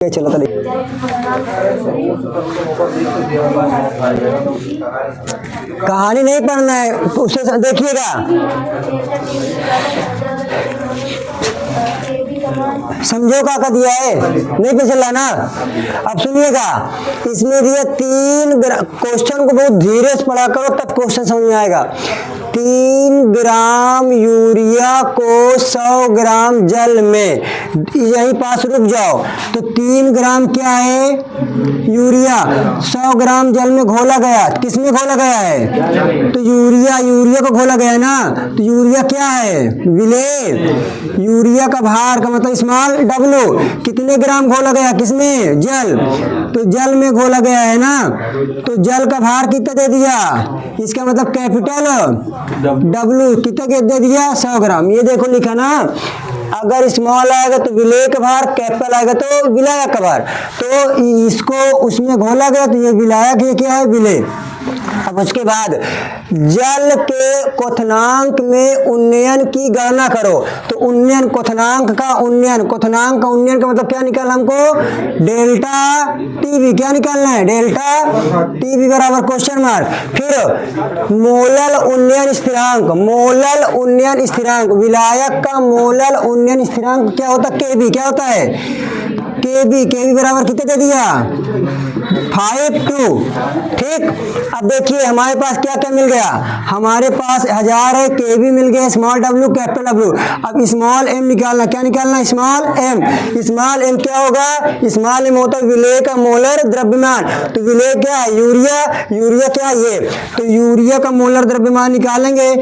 चलो तो कहानी नहीं पढ़ना है, उससे देखिएगा, समझो क्या दिया है, नहीं पता चल रहा ना। अब सुनिएगा, इसमें दिया 3 क्वेश्चन को बहुत धीरे से पढ़ा करो तब क्वेश्चन समझ में आएगा। 3 ग्राम यूरिया को 100 ग्राम जल में, यहीं पास रुक जाओ, तो 3 ग्राम क्या है यूरिया 100 ग्राम जल में घोला गया। किसमें घोला गया है? तो यूरिया को घोला गया है ना। तो यूरिया क्या है? विलेय। यूरिया का भार का मतलब स्मॉल W। कितने ग्राम घोला गया? किसमें? जल। तो जल में घोला गया है ना, तो जल का भार कितना दे दिया? इसका मतलब कैपिटल W कितना दे दिया? 100 ग्राम। ये देखो लिखा ना, अगर स्मॉल आएगा तो विलेय का भार, कैपिटल आएगा तो विलायक का भार। तो इसको उसमें घोला गया तो ये विलायक, ये क्या है? विलेय। अब उसके बाद जल के क्वथनांक में उन्नयन की गणना करो। तो उन्नयन क्वथनांक का उन्नयन का मतलब क्या निकालना हमको? Delta TV. क्या निकालना है? डेल्टा टीवी बराबर क्वेश्चन मार्क। फिर मोलल उन्नयन स्थिरांक, विलायक का मोलल उन्नयन स्थिरांक क्या होता है? केबी। क्या होता है? केबी बराबर कितने दे दिया? 5 ठीक। अब देखिए हमारे पास क्या क्या मिल गया, हमारे पास 1000 है, केबी मिल गया, स्मॉल W कैपिटल W। अब स्मॉल m निकालना, क्या निकालना? स्मॉल m क्या होगा? स्मॉल m होता है विलेय का मोलर द्रव्यमान। तो विलेय क्या है? यूरिया क्या है? ये। तो यूरिया का मोलर द्रव्यमान निकालेंगे,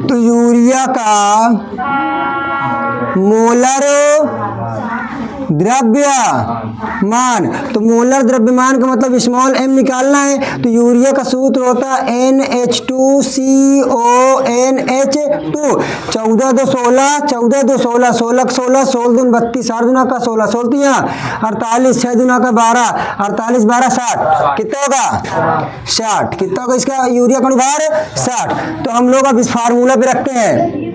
तो यूरिया का मोलर द्रव्यमान, तो मोलर द्रव्यमान का मतलब स्मॉल m निकालना है। तो यूरिया का सूत्र होता है NH2CONH2। 14 2 16, 14 2 16, 16 16, 16 दून 32, 8 दूना का 16, 16 48, 6 दूना का 12, 48 12 60। कितना होगा? 60। कितना होगा इसका यूरिया का भार? 60। तो हम लोग अब इस फार्मूला पे रखते हैं,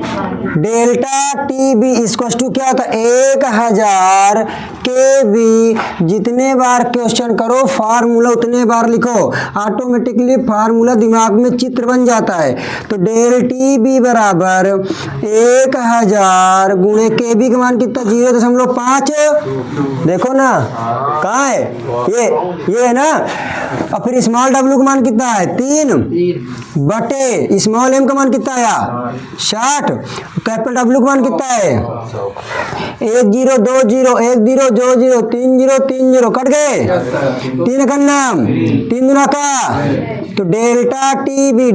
डेल्टा टीबी इसको क्या होता है? 1000 केबी। जितने बार क्वेश्चन करो फार्मूला उतने बार लिखो, ऑटोमेटिकली फार्मूला दिमाग में चित्र बन जाता है। तो डेल टीबी बराबर 1000 गुणे केबी का मान कितना? 0.5। देखो ना कहाँ है ये है ना। और फिर स्मॉल W का मान कितना है? 3 बटे स्मॉल m का मान कितना आया? 60। कैपिटल W का मान कितना है? 1 0 2 0 1 0 2 0 3 0 3 0 कट गए। 3 का नाम 3 गुना का, तो डेल्टा टीबी।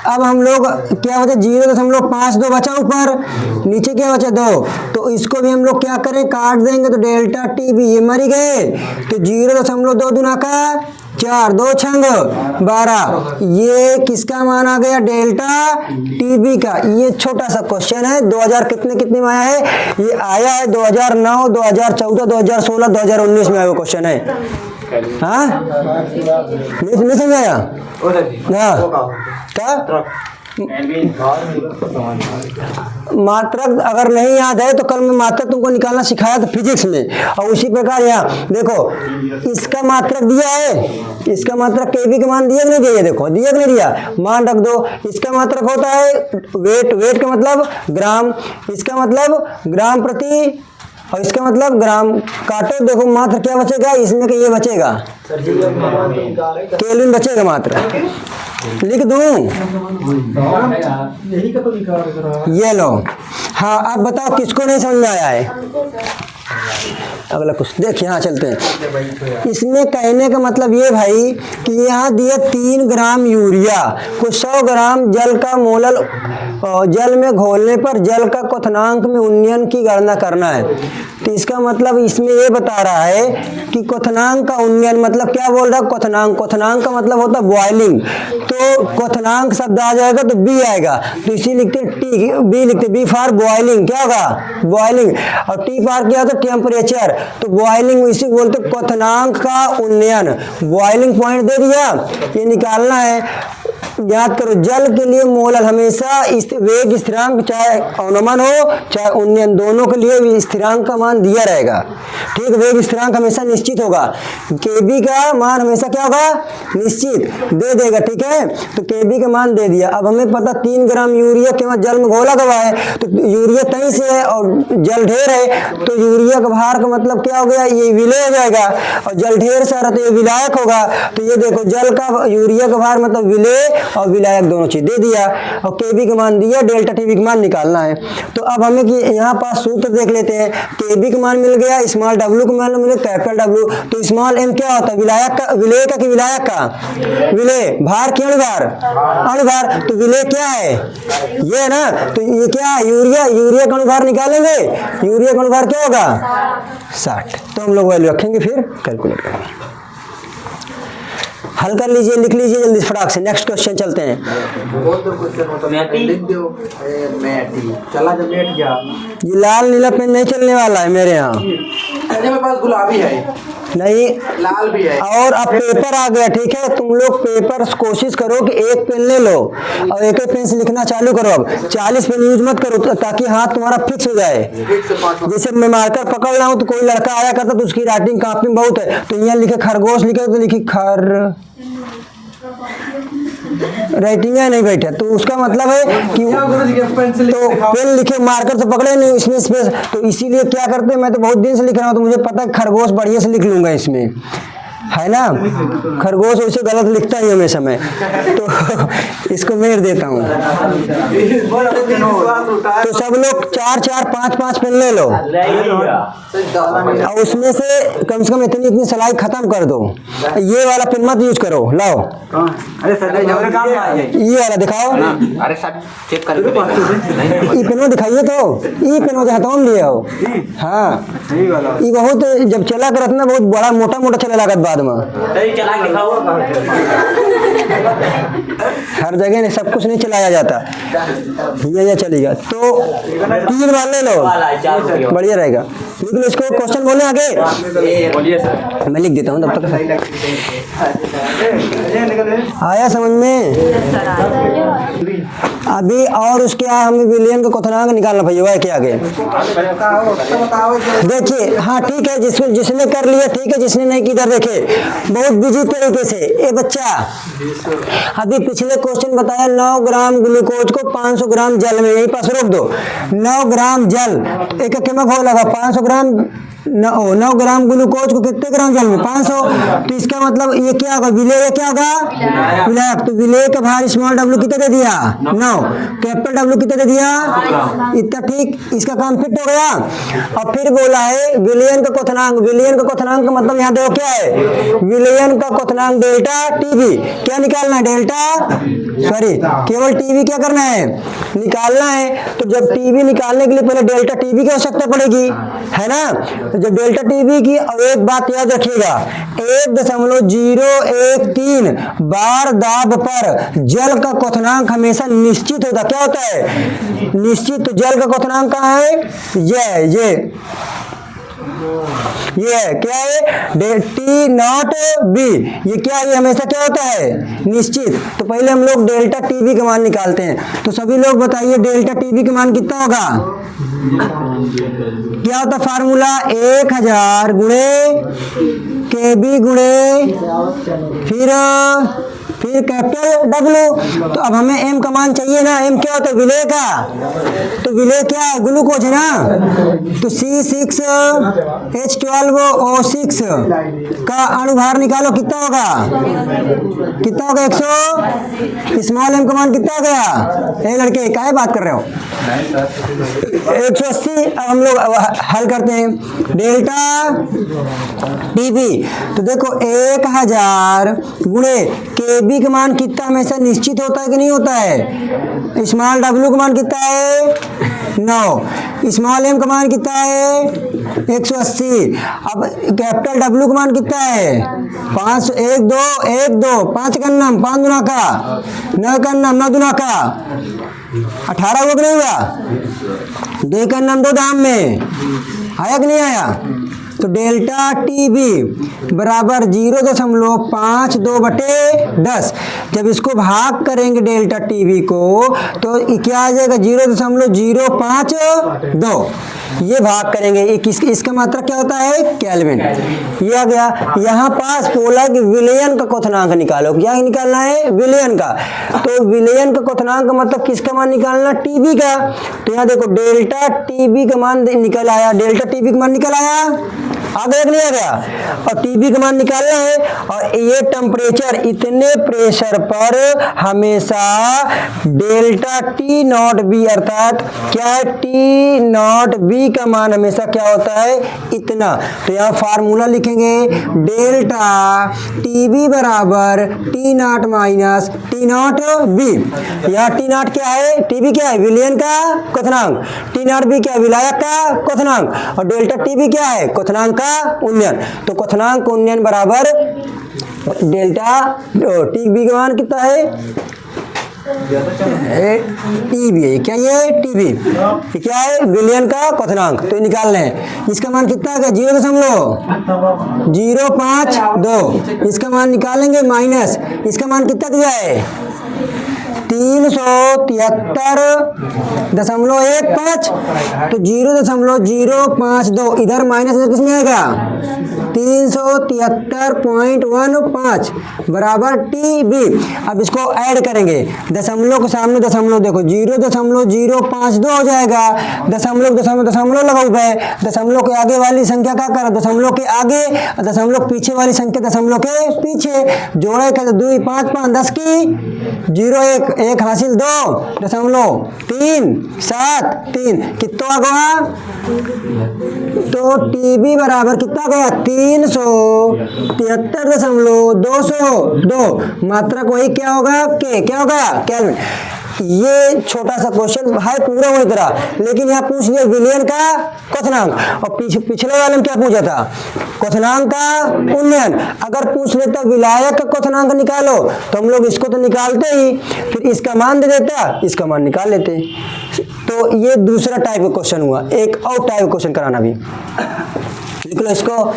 अब हम लोग क्या बचा? 0.52 बचा, ऊपर नीचे क्या बचा? 2। तो इसको भी हम लोग क्या करें? काट देंगे। तो डेल्टा टीबी ये मर गए, तो 0.2 दुना का 4, 2 छंग 12। ये किसका मान आ गया? डेल्टा टीबी का। ये छोटा सा क्वेश्चन है, 2000 कितने में आया है? ये आया है 2009, 2014, 2016, 2019 में आया क्वेश्चन है। हाँ नहीं समझ आया? हाँ क्या मात्रक अगर नहीं याद है तो कल मैं मात्रक तुमको निकालना सिखाया था फिजिक्स में। और उसी प्रकार यहाँ देखो, इसका मात्रक दिया है, इसका मात्रक केबी का मान दिया कि नहीं दिया? देखो दिया कि नहीं दिया? मान रख दो। इसका मात्रक होता है वेट का मतलब ग्राम, इसका मतलब ग्राम प्रति, और इसका मतलब ग्राम। काटो, देखो मात्र क्या बचेगा इसमें? कि ये बचेगा केल्विन बचेगा मात्र। लिख दूं? ये लो। हाँ अब बताओ किसको नहीं समझ में आया है? अगला कुछ देख, यहाँ चलते हैं। इसमें कहने का मतलब ये भाई कि यहाँ दिया 3 ग्राम यूरिया को 100 ग्राम जल का मोलल जल में घोलने पर जल का क्वथनांक में उन्नयन की गणना करना है। तो इसका मतलब इसमें ये बता रहा है कि क्वथनांक का उन्नयन मतलब क्या बोल रहा है? क्वथनांक का मतलब होता है बॉइलिंग। तो क्वथनांक शब्द आ जाएगा तो बी आएगा, तो इसी लिखते बी फॉर बॉइलिंग। क्या होगा? बॉइलिंग। और टी फॉर क्या होता है? टेम्परेचर। तो बॉइलिंग इसी बोलते क्वथनांक का उन्नयन। बॉइलिंग पॉइंट दे दिया, ये निकालना है। ज्ञात करो जल के लिए मोलर हमेशा वेग स्थिरांक चाहे अनुमान हो चाहे उन्नयन दोनों के लिए स्थिरांक का मान दिया रहेगा। ठीक, वेग स्थिरांक हमेशा निश्चित होगा। केबी का मान हमेशा क्या होगा, निश्चित दे देगा। ठीक है, तो केबी का मान दे दिया। अब हमें पता 3 ग्राम यूरिया केवल जल में घोला गवा है, तो यूरिया तई से है और जल ढेर है, तो यूरिया का भार का मतलब क्या हो गया, ये विलय हो जाएगा। और जल ढेर सारा तो ये विलायक होगा। तो ये देखो जल का यूरिया का भार मतलब विलय और विलायक दोनों चीज दे दिया और केबी का मान दिया, डेल्टा टीबी का मान निकालना है। तो अब हमें कि यहाँ पास सूत्र देख लेते हैं। केबी का मान मिल गया, स्मॉल डब्ल्यू का मान मिल गया, कैपिटल डब्ल्यू। तो स्मॉल एम क्या होता है, विलायक का, विलय का कि विलायक का, विलय। भार क्या अणुभार, अणुभार। तो विलय क्या है, ये है ना। तो ये क्या है, यूरिया, यूरिया का अणुभार निकालेंगे, यूरिया का अणुभार क्या होगा 60। तो हम लोग वैल्यू रखेंगे, फिर कैलकुलेट करेंगे। हल कर लीजिए, लिख लीजिए जल्दी फटाक से। नेक्स्ट क्वेश्चन चलते हैं। ये लाल नीला पेन नहीं चलने वाला है मेरे यहाँ, मेरे पास गुलाबी है, नहीं लाल भी है। और अब पेपर आ गया। ठीक है, तुम लोग पेपर कोशिश करो कि एक पेन ले लो और एक पेन से लिखना चालू करो। अब 40 पेन यूज मत करो ताकि हाथ तुम्हारा फिक्स हो जाए। जैसे मैं मार्कर पकड़ रहा हूँ तो कोई लड़का आया करता तो उसकी राइटिंग कॉपी में बहुत है, तो यहाँ लिखे खरगोश, लिखे तो लिखी खर, राइटिंग नहीं बैठा, तो उसका मतलब है कि तो पेन लिखे मार्कर तो पकड़े नहीं इसमें स्पेस। तो इसीलिए क्या करते हैं, मैं तो बहुत दिन से लिख रहा हूँ तो मुझे पता है खरगोश बढ़िया से लिख लूंगा इसमें, है ना। खरगोश वैसे गलत लिखता ही हमेशा मैं, तो इसको मेर देता हूँ। तो सब लोग 4-4, 5-5 पेन ले लो और उसमें से कम इतनी सलाई खत्म कर दो। ये वाला पेन मत यूज करो, लाओ ये वाला दिखाओ। अरे सर चेक कर ये पेन दिखाइए, तो ये पेन जो हथौन लिए हो, हाँ ये बहुत जब चला करत ना बहुत बड़ा मोटा मोटा चला लागत बाद में। हर जगह नहीं, सब कुछ नहीं चलाया जाता, ये चलेगा। तो 3 बार ले लो, बढ़िया रहेगा। लेकिन इसको क्वेश्चन बोले आगे, बोलिए सर। मैं लिख देता हूँ तब तक। आया समझ में अभी? और उसके हमें विलियन का क्वथनांक निकालना भैया के आगे। देखिए हाँ ठीक है, जिसने कर लिया ठीक है, जिसने नहीं किया देखे बहुत बिजी तरीके से। ए बच्चा अभी पिछले क्वेश्चन बताया 9 ग्राम ग्लूकोज को 500 ग्राम जल में, यही पास रोक दो। 9 ग्राम जल एक केमिक हो लगा 500 ग्राम, 9 ग्राम ग्लूकोज को कितने ग्राम जल में 500। तो इसका मतलब ये क्या होगा, विलय क्या होगा, विलायक। तो विलय का भार स्मॉल डब्ल्यू कितना दे दिया 9, कैपिटल डब्ल्यू कितना दे दिया इतना। ठीक, इसका काम फिट हो गया। और फिर बोला है विलयन का क्वथनांक। विलयन का क्वथनांक का मतलब यहाँ देखो क्या है, विलयन का क्वथनांक डेल्टा टीवी क्या निकालना है, डेल्टा सॉरी केवल टीवी क्या करना है, निकालना है। तो जब टीवी निकालने के लिए पहले डेल्टा टीवी की आवश्यकता पड़ेगी, है ना। तो जब डेल्टा टीवी की, और एक बात याद रखिएगा 1.013 बार दाब पर जल का क्वथनांक हमेशा निश्चित होता। क्या होता है, निश्चित। तो जल का क्वथनांक कहाँ है, ये है क्या है, टी नॉट बी। ये क्या है, ये हमेशा क्या होता है, निश्चित। तो पहले हम लोग डेल्टा टीवी का मान निकालते हैं। तो सभी लोग बताइए डेल्टा टीवी का मान कितना होगा, क्या होता फार्मूला 1000 गुणे केबी गुणे फिर कैपिटल डब्ल्यू। तो अब हमें एम का मान चाहिए ना, एम क्या होता है, विलय का। तो विलय क्या है, ग्लूकोज है ना। तो C6H12O6 का अणुभार निकालो, कितना होगा 100। स्मॉल एम का मान कितना हो गया, लड़के काहे बात कर रहे हो, 180। अब हम लोग हल करते हैं डेल्टा टीबी। तो देखो 1000 गुणे केबी का मान कितना हमेशा निश्चित होता है कि नहीं होता है। स्मॉल डब्ल्यू का मान कितना है 9, स्मॉल एम का मान कितना है 180। अब कैपिटल डब्ल्यू का मान कितना है 5, 1 2 5 का नाम 5 दुना का 9 का नाम 9 दुना का 18 हुआ कि नहीं हुआ, 2 का नाम 2 दाम में आया कि नहीं आया। तो डेल्टा टीबी बराबर 0.52/10। जब इसको भाग करेंगे डेल्टा टीबी को तो क्या आ जाएगा 0.052। ये भाग करेंगे इसका मात्रा क्या होता है केल्विन। ये आ गया। यहाँ पास बोला कि विलयन का क्वथनांक निकालो। क्या निकालना है विलयन का। तो विलयन का क्वथनांक मतलब किसका मान निकालना टीबी का। तो यहाँ देखो डेल्टा टीबी का मान निकल आया। डेल्टा टीबी का मान निकल आया आ गया कि नहीं आ गया। और टीबी का मान निकालना है। और ये टेम्परेचर इतने प्रेशर पर हमेशा डेल्टा टी नॉट बी अर्थात क्या है टी नॉट बी का मान हमेशा क्या होता है इतना। तो यहाँ फार्मूला लिखेंगे डेल्टा टीबी बराबर T not minus T not be. यहाँ टी नॉट क्या है टीबी क्या है विलयन का क्वथनांक। टी नॉट बी क्या है विलायक का क्वथनांक। और डेल्टा टीबी क्या है क्वथनांक का उन्नयन। तो क्वथनांक उन्नयन बराबर डेल्टा टीबी का मान कितना है टीबी है। क्या ये टीबी क्या है विलयन का क्वथनांक। तो निकाल लें इसका मान कितना है 0.052। इसका मान निकालेंगे माइनस इसका मान कितना दिया है 373.15। तो 0.052 इधर माइनस किसमें आएगा 373.15 बराबर टी बी। अब इसको ऐड करेंगे दशमलव के सामने दशमलव देखो 0.052 हो जाएगा। दशमलव दशमलव लगाओ गए दशमलव के आगे वाली संख्या क्या करो दशमलव के आगे दशमलव पीछे वाली संख्या दशमलव के पीछे जोड़े कर 2 5 5 10 की 0 1 हासिल 2.373 कितना गया। तो टीबी बराबर कितना गया 373.202। मात्रा को वही क्या होगा क्या होगा केल्विन। ये छोटा सा क्वेश्चन है पूरा वही तरह लेकिन यहाँ पूछ लिया विलयन का क्वथनांक। और पिछले वाले में क्या पूछा था क्वथनांक का उन्नयन। अगर पूछ लेता विलायक का क्वथनांक निकालो तो हम लोग इसको तो निकालते ही फिर इसका मान दे देता इसका मान निकाल लेते। तो ये दूसरा टाइप का क्वेश्चन हुआ। एक और टाइप का क्वेश्चन कराना भी लिख लो इसको।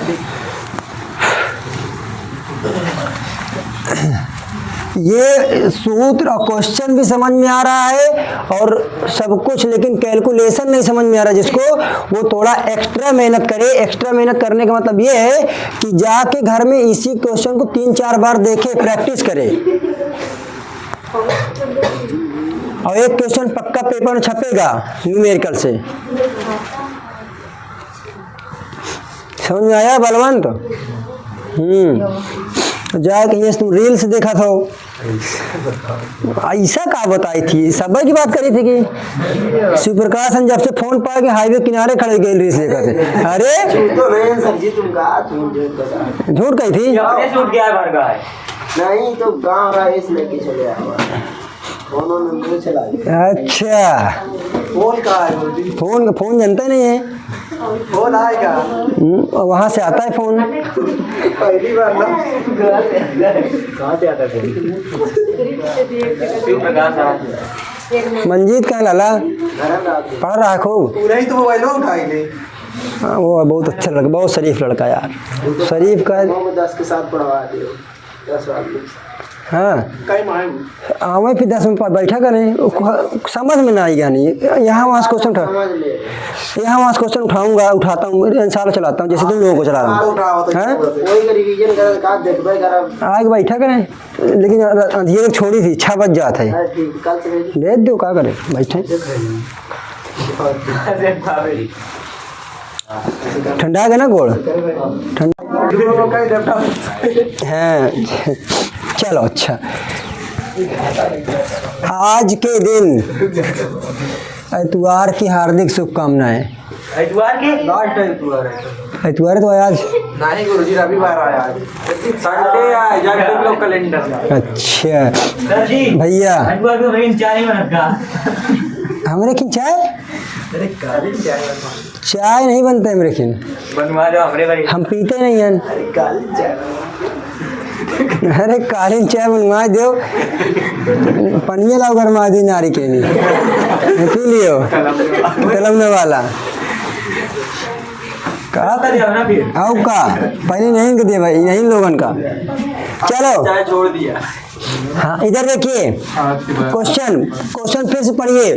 ये सूत्र और क्वेश्चन भी समझ में आ रहा है और सब कुछ लेकिन कैलकुलेशन नहीं समझ में आ रहा जिसको वो थोड़ा एक्स्ट्रा मेहनत करे। एक्स्ट्रा मेहनत करने का मतलब ये है कि जाके घर में इसी क्वेश्चन को 3-4 बार देखे प्रैक्टिस करे। और एक क्वेश्चन पक्का पेपर में छपेगा न्यूमेरिकल से। समझ में आया बलवंत। जाके ये तुम रील्स देखा था ऐसा का बताई थी सब की बात करी थी कि शिवप्रकाश जब से फोन पा के हाईवे किनारे खड़े गए रील्स लेकर थे। अरे झूठ कही थी नहीं तो गाँव रहा इसलिए चले आया। अच्छा फोन जानता नहीं है फोन आएगा वहां से आता है फोन। पहली बार ना कहाँ से आता फोन मंजीत कहाँ लाला पढ़ रहा है खूब पूरा ही तो मोबाइल उठाई ले। वो बहुत अच्छा लड़का बहुत शरीफ लड़का यार शरीफ का 10 के साथ पढ़वा दियो 10 वाले। हाँ आवे फिर 10 मिनट बैठा करें समझ में ना आएगा नहीं। यहाँ वहाँ से क्वेश्चन उठाऊंगा उठाता हूँ इंशाल्लाह चलाता हूँ जैसे तुम लोगों को चला रहा हूँ। आगे बैठा करें लेकिन अंधेरे छोड़ी थी 6 बज जाता है भेज दो क्या करें बैठे। ठंडा गया ना गोड़ ठंडा हाँ चलो अच्छा। आज के दिन इतवार की हार्दिक शुभकामनाएं। इतवार के लास्ट इतवार है इतवार तो आज नहीं गुरुजी रविवार आया आज संडे आया जब तुम लोग कैलेंडर। अच्छा भैया हमारे खिन चाय चाय नहीं बनता है मेरे खिन बनवा दो हमरे हम पीते नहीं हैं। अरे कालीन चाय बनवा दो पनिया लाओ घर में दी नारी के लिए पी लियो तलमने वाला आओ का पहले नहीं के दिए भाई, नहीं लोगन का। चलो चाय छोड़ दिया। हाँ इधर देखिए क्वेश्चन फिर से पढ़िए।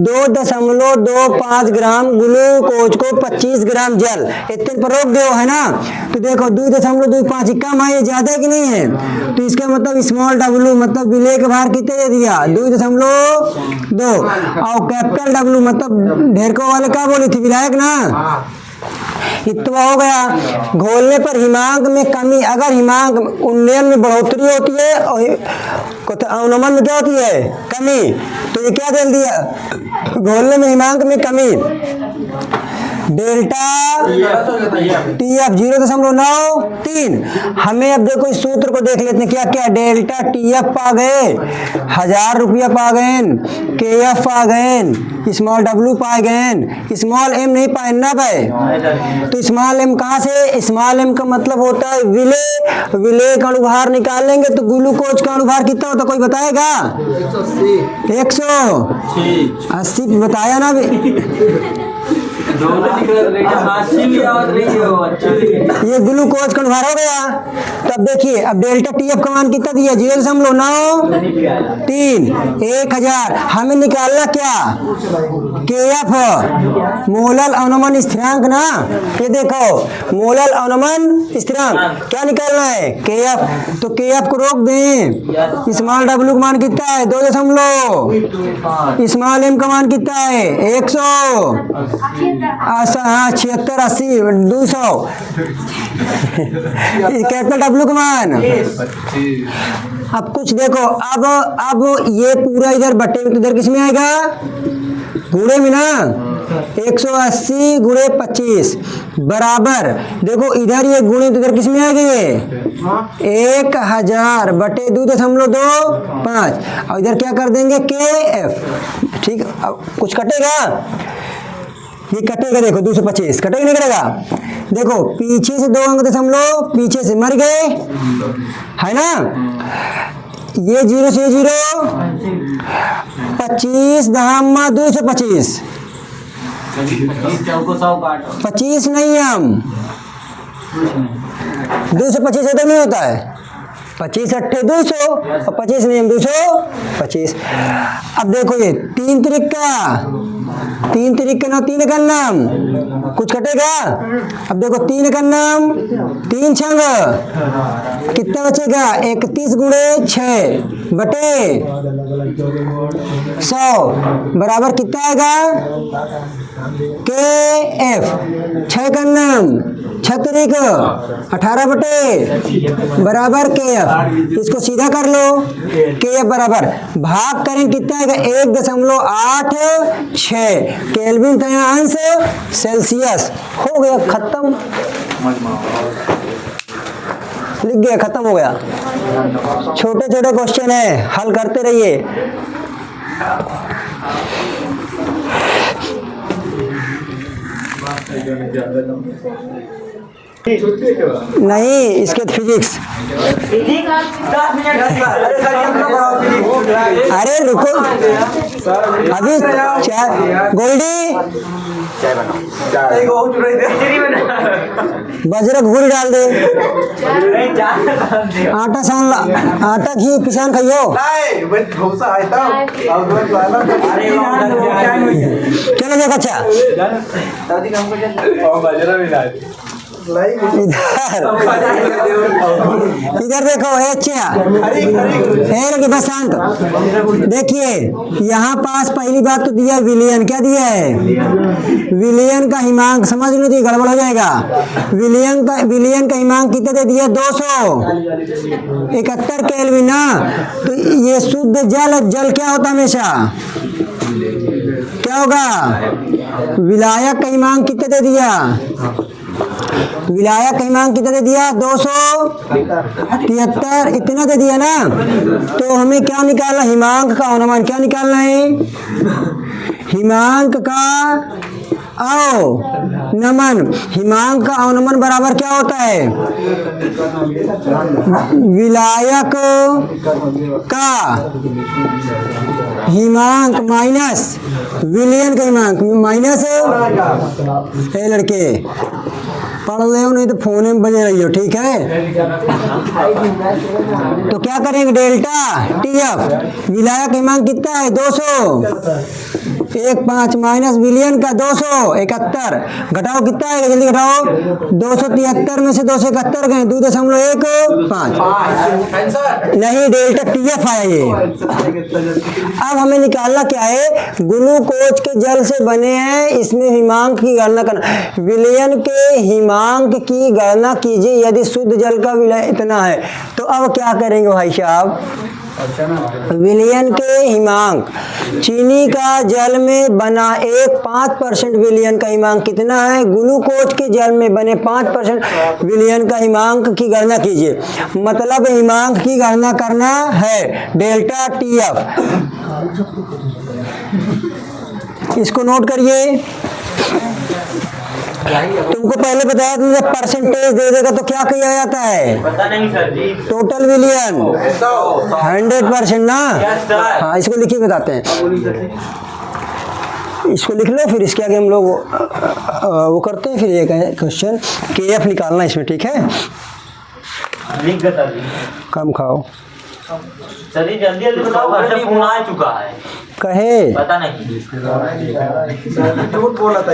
2.25 ग्राम ग्लूकोज को 25 ग्राम जल इतने पर रोक दो, है ना। तो देखो 2.25 कम है, ये ज्यादा है कि नहीं है। तो इसका मतलब स्मॉल डब्लू मतलब विलेय का भार कितने दे दिया 2.2, और कैपिटल डब्लू मतलब ढेरकों वाले क्या बोली थी विलायक ना, इतना हो गया। घोलने पर हिमांक में कमी, अगर हिमांक उन्नयन में बढ़ोतरी होती है और अवनमन में क्या होती है कमी, तो ये क्या दे दिया घोलने में हिमांक में कमी। Delta TF 0.93। हमें अब देखो इस सूत्र को देख लेते हैं, क्या क्या डेल्टा TF पा गए, 1000 रुपया पा गए, KF पा गए, स्मॉल W पा गए, स्मॉल M नहीं पाए ना पाए। तो स्मॉल M कहाँ से, स्मॉल M का मतलब होता है विलेय का अणुभार निकालेंगे तो ग्लूकोज का अणुभार कितना होता है, कोई बताएगा 180 बताया ना ये ग्लूकोज का अणुभार हो गया। तो अब देखिए अब डेल्टा TF का मान कितना दिया 0.93, 1000। हमें निकालना क्या KF मोलल अवनमन स्थिरांक ना, ये देखो मोलल अवनमन स्थिरांक क्या निकालना है KF। तो KF को रोक दें, स्मॉल W का मान कितना है 2, स्मॉल M का मान कितना है 100, हाँ 76, 80, 200, कैपिटल W का मान। अब कुछ देखो, अब ये पूरा इधर बट्टे में, तो इधर किसमें आएगा गुणे में ना, 180 गुणे 25 बराबर, देखो इधर ये गुणे तो इधर किसमें आ गए 1000 बटे 2.25, और इधर क्या कर देंगे KF। ठीक, अब कुछ कटेगा, ये कटेगा, देखो 225 कटेगा नहीं कटेगा। देखो पीछे से 2 अंक दशमलव पीछे से मर गए, है ना। ये 0 से 0, 25 दहामा 225, 25 नहीं हम 225 उधर नहीं होता है, 25 अट्ठे 200 और 25 नहीं हम 225। अब देखो ये 3 त्रिका 3 का नाम कुछ कटेगा। अब देखो 3 का नाम 3 छंग कितना बचेगा 31 गुणे 6 बटे 100 बराबर कितना आएगा KF। 6 का नाम 36 18 बटे बराबर KF। इसको सीधा कर लो, KF बराबर भाग करें कितना आएगा 1.86 केल्विन था यहाँ अंश सेल्सियस। हो गया खत्म, लिख गया खत्म हो गया। छोटे छोटे क्वेश्चन है, हल करते रहिए। नहीं इसके फिजिक्स। अरे रुको अभी गोल्डी बजरक घूरी डाल दे, आटा सान आटा घी किसान खाइयो। चलो देख अच्छा इधर देखो है अच्छा है बसंत। देखिए यहाँ पास पहली बात तो दिया विलियन, क्या दिया है विलियन का हिमांक, समझ लो तो गड़बड़ हो जाएगा। विलियन का हिमांक कितना दे दिया 271 केल्विन ना। तो ये शुद्ध जल क्या होता हमेशा क्या होगा, विलायक का हिमांक कितना दे दिया, विलायक का हिमांक कितना दे दिया 273 इतना दे दिया ना। तो हमें क्या निकालना, हिमांक का अनुमान क्या निकालना है, हिमांक का आओ नमन। हिमांक का अवनमन बराबर क्या होता है? विलायक का हिमांक माइनस विलयन का हिमांक माइनस। ए लड़के पढ़ ले हो, नहीं तो फोन में बजे रही हो, ठीक है? तो क्या करेंगे? डेल्टा टीएफ विलायक हिमांक कितना है? 200। 1.5 माइनस विलियन का 271। घटाओ कितना है? जल्दी घटाओ। 273 में से 271 गए 2.15। नहीं, डेल्टा टीएफ आया ये। अब हमें निकालना क्या है? ग्लूकोज के जल से बने हैं, इसमें हिमांक की गणना करना। विलयन के हिमांक की गणना कीजिए यदि शुद्ध जल का विलय इतना है। तो अब क्या करेंगे भाई साहब? विलयन के हिमांक, चीनी का जल में बना 5% विलयन का हिमांक कितना है? ग्लूकोज के जल में बने 5% विलयन का हिमांक की गणना कीजिए। मतलब हिमांक की गणना करना है डेल्टा टीएफ। इसको नोट करिए। तुमको पहले बताया था जब परसेंटेज दे देगा तो क्या किया जाता है? पता नहीं सर जी। टोटल विलियन 100% ना। हाँ, इसको लिखिए, बताते हैं। इसको लिख लो, फिर इसके आगे हम लोग वो करते हैं। फिर ये क्वेश्चन केएफ निकालना इसमें, ठीक है? लिख गए सर जी। कम खाओ सर जी, जल्दी जल्दी बताओ, घर से फोन आ चुका है। कहे पता नहीं। झूठ बोला था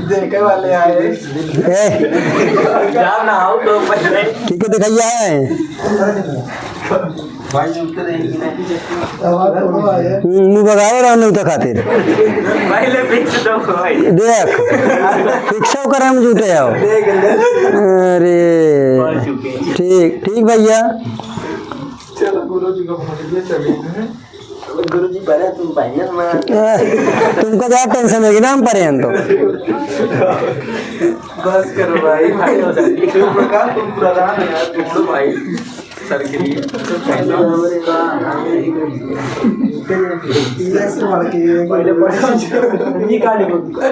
देखे वाले आए जाओ ना आओ तो पहले ठीक है, दिखाइए है। मुँह बगाए रहा नहीं तो खातिर पहले फिक्स तो भाई। देख फिक्सो कर हम जूते आओ। अरे ठीक ठीक भैया। चलो गुरु जी को बोलिए, चलिए गुरु जी बने तुम पहले तुमको ज्यादा टेंशन होगी ना, हम परे हैं तो। बस करो भाई, भाई हो जाएगी। तुम प्रधान है यार, तुम लोग भाई सर के लिए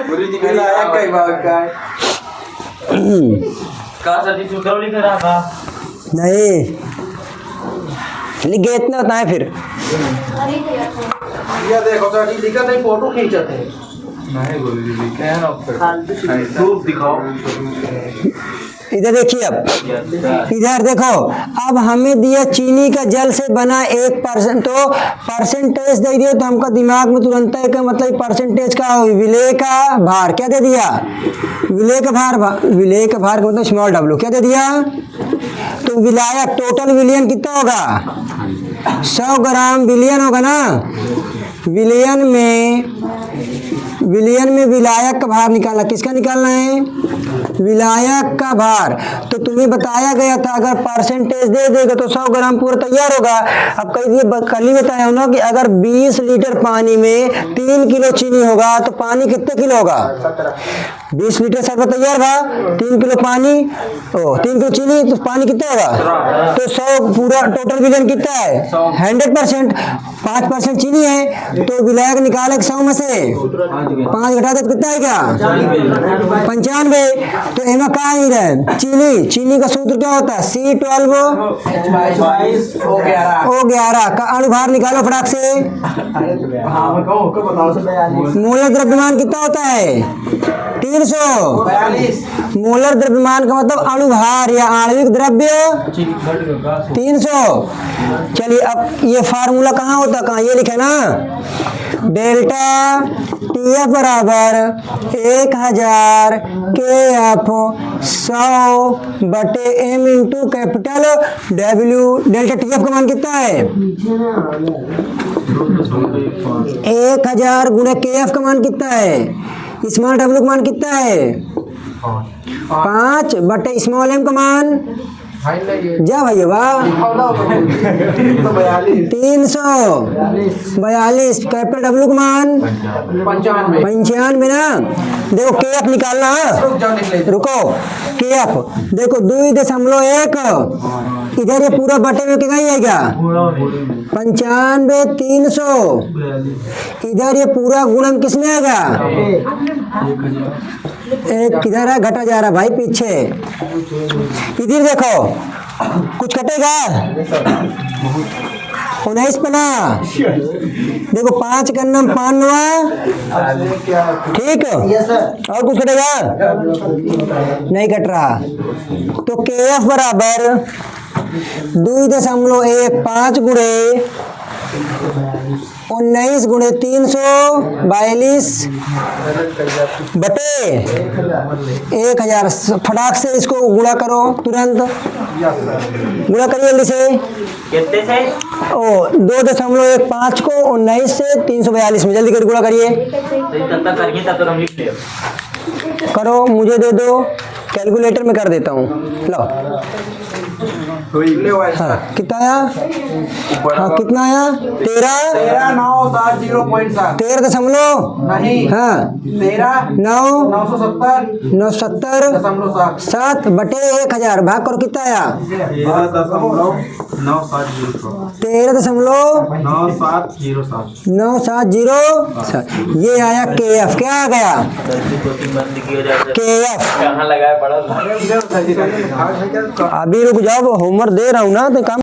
गुरु जी के आया कई बार का सर जी सूत्र लिख रहा था। नहीं लिखे इतना बताए फिर। ये देखो तो लिखा नहीं, फोटो खींचते हैं। नहीं गुरु जी लिखे हैं ना, प्रूफ दिखाओ। इधर देखिए, अब इधर देखो। अब हमें दिया चीनी का जल से बना 1%, तो परसेंटेज दे दिए तो हमको दिमाग में तुरंत है कि मतलब परसेंटेज का विलेय का भार क्या दे दिया? विलेय का भार का मतलब स्मॉल डब्ल्यू क्या दे दिया? तो विलायक टोटल विलियन कितना होगा? 100 ग्राम विलियन होगा ना। विलियन में विलायक का भार निकालना। किसका निकालना है? विलायक का भार। तो तुम्हें बताया गया था अगर परसेंटेज दे देगा तो 100 ग्राम पूरा तैयार होगा। अब कल ही बताया ना कि अगर 20 लीटर पानी में 3 किलो चीनी होगा तो पानी कितने किलो होगा? 20 लीटर शरबत तैयार बा, 3 किलो पानी, 3 किलो चीनी, तो पानी कितना होगा? तो 100 पूरा टोटल विलियन कितना है? 100%। 5% चीनी है तो विलायक निकाले 100 में से 5 घटा दे तो कितना है क्या? 95। तो एमा का ही रहे चीनी का सूत्र क्या होता है? C12O11 का अणुभार निकालो फटाक से। मोलर द्रव्यमान कितना होता है? 300। मोलर द्रव्यमान का मतलब अणुभार या आणविक द्रव्य 300। चलिए अब ये फार्मूला कहाँ होता है? कहाँ ये लिखे ना, डेल्टा टीएफ बराबर 1000 KF 100/m into capital W। Delta TF का मान कितना है? 1000 गुणे KF का मान कितना है? स्मॉल W का मान कितना है? 5/स्मॉल m का मान फाइन लगे जा भैया वाह 342 कैपिटल डब्ल्यू का मान 95 ना। देखो के एफ निकालना है, रुक जाओ निकले रुको। के एफ देखो 2.1 इधर ये पूरा बटे में कितना ही आएगा 95 300 इधर ये पूरा गुणन किसमें आएगा एक किधर है घटा जा रहा भाई पीछे इधर देखो कुछ कटेगा 19 पना देखो 5 का नाम 5 ठीक और कुछ कटेगा नहीं कट रहा तो के एफ बराबर 2.15 गुणे 19 गुणे 342 बटे 1000 फटाक से इसको गुणा करो तुरंत गुणा करिए जल्दी से कितने से? ओ 2.15 को 19 से 342 में जल्दी कर गुणा करिए तब तक करिए तब तक हम लिख ले। करो मुझे दे दो कैलकुलेटर में कर देता हूँ लो हाँ कितना आया हाँ कितना आया 13.7 नहीं हाँ 970 बटे 1000 भाग करो कितना आया 13.9707 ये आया के एफ क्या आ गया के एफ कहाँ लगाया पड़ा? अभी रुक जाओ होमवर्क दे रहा हूँ ना तो काम